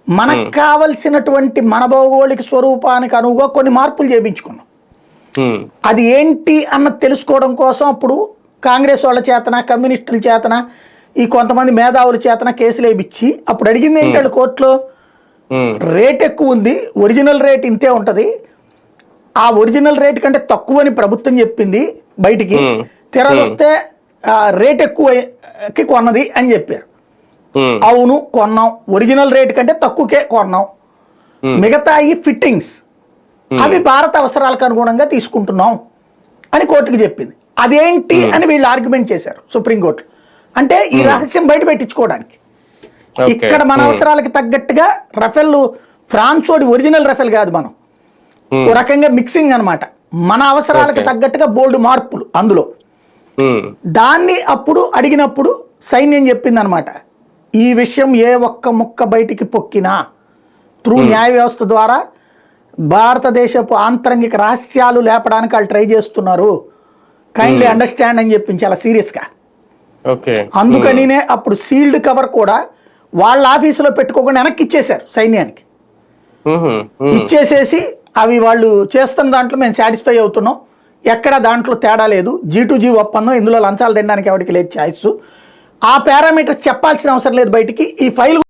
మనకు కావలసినటువంటి మన భౌగోళిక స్వరూపానికి అనువుగా కొన్ని మార్పులు చేయించుకున్నాం. అది ఏంటి అన్నది తెలుసుకోవడం కోసం అప్పుడు కాంగ్రెస్ వాళ్ళ చేతన, కమ్యూనిస్టుల చేతన, ఈ కొంతమంది మేధావుల చేతన కేసులు వేయించి అప్పుడు అడిగింది ఏంటంటే కోర్టులో రేట్ ఎక్కువ ఉంది, ఒరిజినల్ రేట్ ఇంతే ఉంటుంది, ఆ ఒరిజినల్ రేట్ కంటే తక్కువ అని ప్రభుత్వం చెప్పింది బయటికి, తిరగొస్తే రేట్ ఎక్కువకి కొన్నది అని చెప్పారు. అవును కొన్నాం, ఒరిజినల్ రేట్ కంటే తక్కువకే కొన్నాం, మిగతా ఈ ఫిట్టింగ్స్ అవి భారత అవసరాలకు అనుగుణంగా తీసుకుంటున్నాం అని కోర్టుకి చెప్పింది. అదేంటి అని వీళ్ళు ఆర్గ్యుమెంట్ చేశారు సుప్రీంకోర్టు. అంటే ఈ రహస్యం బయట పెట్టించుకోవడానికి, ఇక్కడ మన అవసరాలకి తగ్గట్టుగా రఫేల్ ఫ్రాన్సోడి ఒరిజినల్ రఫేల్ కాదు, మనం ఓ రకంగా మిక్సింగ్ అనమాట, మన అవసరాలకు తగ్గట్టుగా బోల్డ్ మార్పులు అందులో. దాన్ని అప్పుడు అడిగినప్పుడు సైన్యం చెప్పింది అనమాట, ఈ విషయం ఏ ఒక్క ముక్క బయటికి పొక్కినా త్రూ న్యాయ వ్యవస్థ ద్వారా భారతదేశపు ఆంతరంగిక రహస్యాలు లేపడానికి వాళ్ళు ట్రై చేస్తున్నారు, కైండ్లీ అండర్స్టాండ్ అని చెప్పింది చాలా సీరియస్గా. అందుకనినే అప్పుడు సీల్డ్ కవర్ కూడా వాళ్ళ ఆఫీసులో పెట్టుకోకుండా వెనక్కి ఇచ్చేశారు సైన్యానికి. ఇచ్చేసేసి అవి వాళ్ళు చేస్తున్న దాంట్లో మేము సాటిస్ఫై అవుతున్నాం, ఎక్కడ దాంట్లో తేడా లేదు, G2G ఒప్పందం, ఇందులో లంచాలు తినడానికి ఎవరికి లేదు ఛాయిస్, ఆ పారామీటర్స్ చెప్పాల్సిన అవసరం లేదు బయటికి, ఈ ఫైల్